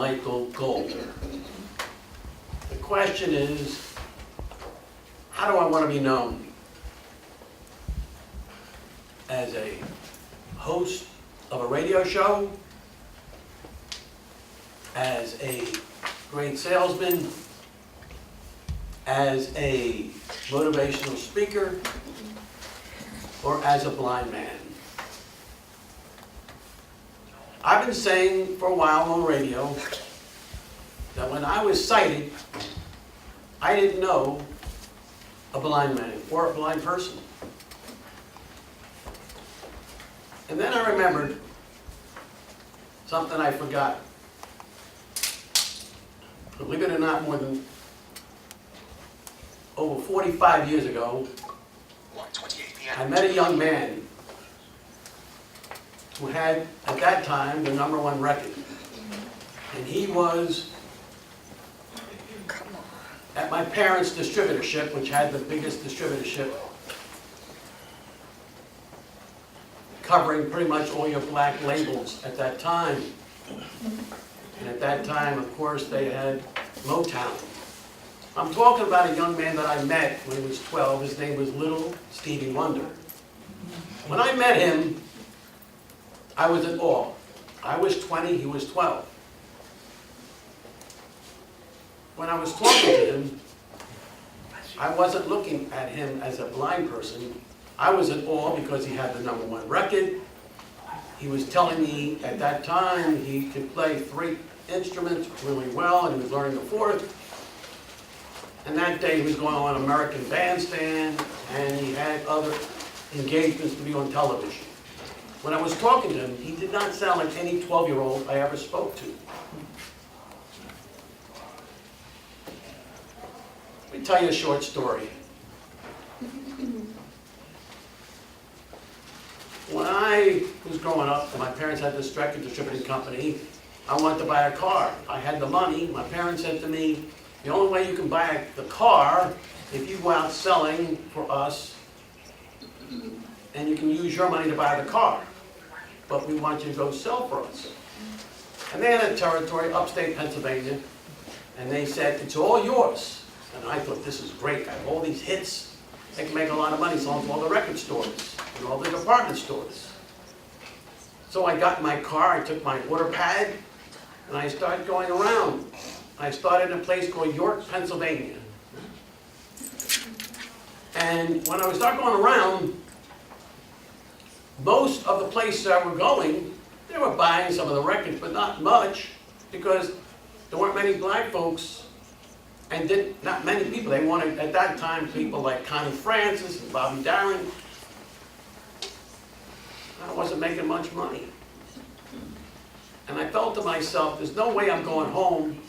Michael Gold. The question is, how do I want to be known? As a host of a radio show, as a great salesman, as a motivational speaker, or as a blind man? I've been saying for a while on radio that when I was sighted, I didn't know a blind man or a blind person. And then I remembered something I forgot. Believe it or not, more than over 45 years ago, I met a young man who had, at that time, the #1 record. And he was at my parents' distributorship, which had the biggest distributorship, covering pretty much all your black labels at that time. And at that time, of course, they had Motown. I'm talking about a young man that I met when he was 12. His name was Little Stevie Wonder. When I met him, I was in awe. I was 20, he was 12. When I was talking to him, I wasn't looking at him as a blind person. I was in awe because he had the #1 record. He was telling me at that time he could play 3 instruments really well, and he was learning the 4th. And that day he was going on American Bandstand, and he had other engagements to be on television. When I was talking to him, he did not sound like any 12-year-old I ever spoke to. Let me tell you a short story. When I was growing up, my parents had this record distributing company. I wanted to buy a car. I had the money. My parents said to me, the only way you can buy the car if you go out selling for us, and you can use your money to buy the car. But we want you to go sell for us. And they had a territory, upstate Pennsylvania, and they said, it's all yours. And I thought, this is great. I have all these hits. They can make a lot of money selling to all the record stores and all the department stores. So I got in my car, I took my order pad, and I started going around. I started in a place called York, Pennsylvania. And when I started going around, most of the places I were going, they were buying some of the records, but not much, because there weren't many black folks, and not many people. They wanted, at that time, people like Connie Francis and Bobby Darin. I wasn't making much money. And I thought to myself, there's no way I'm going home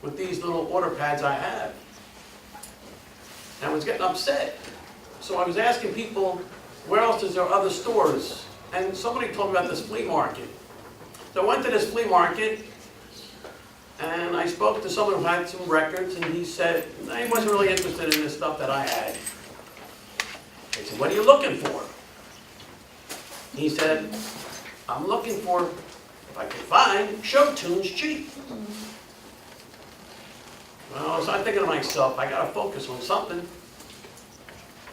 with these little order pads I have. And I was getting upset. So I was asking people, where else is there other stores? And somebody told me about this flea market. So I went to this flea market, and I spoke to someone who had some records, and he said, he wasn't really interested in this stuff that I had. I said, what are you looking for? He said, I'm looking for, if I can find, show tunes cheap. Well, so I'm thinking to myself, I got to focus on something.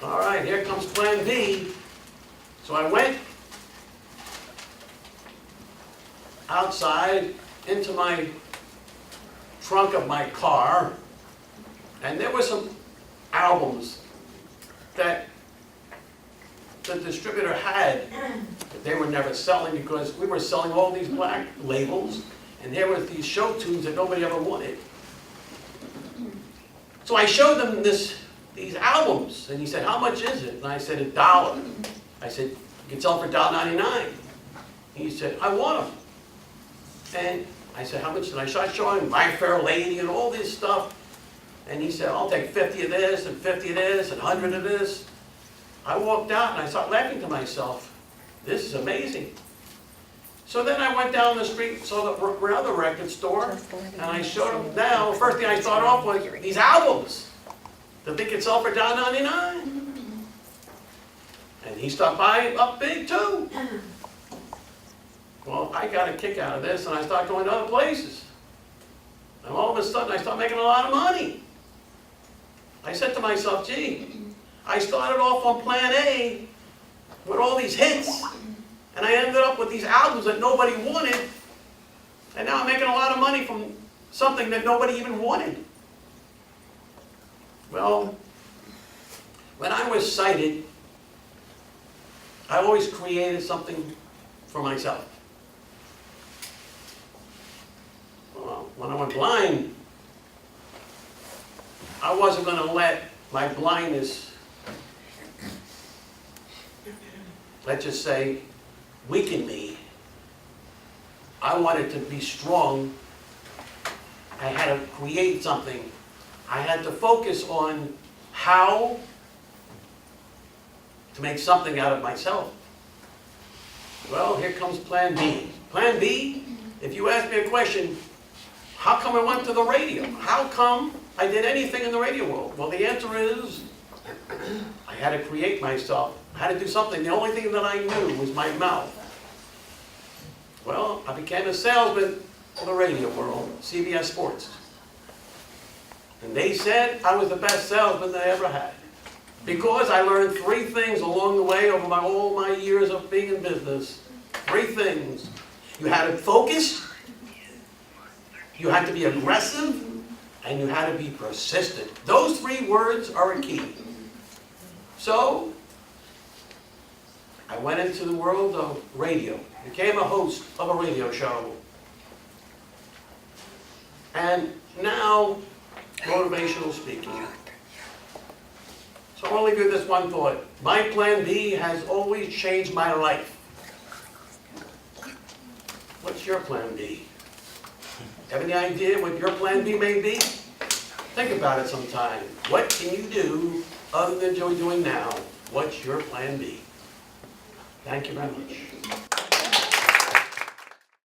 All right, here comes plan B. So I went outside into my trunk of my car, and there were some albums that the distributor had, but they were never selling because we were selling all these black labels, and there were these show tunes that nobody ever wanted. So I showed them these albums, and he said, how much is it? And I said, $1. I said, you can sell them for $1.99. He said, I want them. And I said, how much? And I started showing him My Fair Lady and all this stuff. And he said, I'll take 50 of this, and 50 of this, and 100 of this. I walked out, and I started laughing to myself. This is amazing. So then I went down the street, saw another record store, and I showed him now, first thing I started off with, these albums that they could sell for $1.99. And he stopped by up big too. Well, I got a kick out of this, and I started going to other places. And all of a sudden, I start making a lot of money. I said to myself, gee, I started off on plan A with all these hits, and I ended up with these albums that nobody wanted, and now I'm making a lot of money from something that nobody even wanted. Well, when I was sighted, I always created something for myself. Well, when I went blind, I wasn't going to let my blindness, let's just say, weaken me. I wanted to be strong. I had to create something. I had to focus on how to make something out of myself. Well, here comes plan B. Plan B, if you ask me a question, how come I went to the radio? How come I did anything in the radio world? Well, the answer is, I had to create myself. I had to do something. The only thing that I knew was my mouth. Well, I became a salesman for the radio world, CBS Sports. And they said I was the best salesman they ever had. Because I learned 3 things along the way over all my years of being in business. 3 things. You had to focus, you had to be aggressive, and you had to be persistent. Those 3 words are a key. So, I went into the world of radio, became a host of a radio show. And now, motivational speaking. So I'll leave you with this one thought. My plan B has always changed my life. What's your plan B? Have any idea what your plan B may be? Think about it sometime. What can you do other than what you're doing now? What's your plan B? Thank you very much.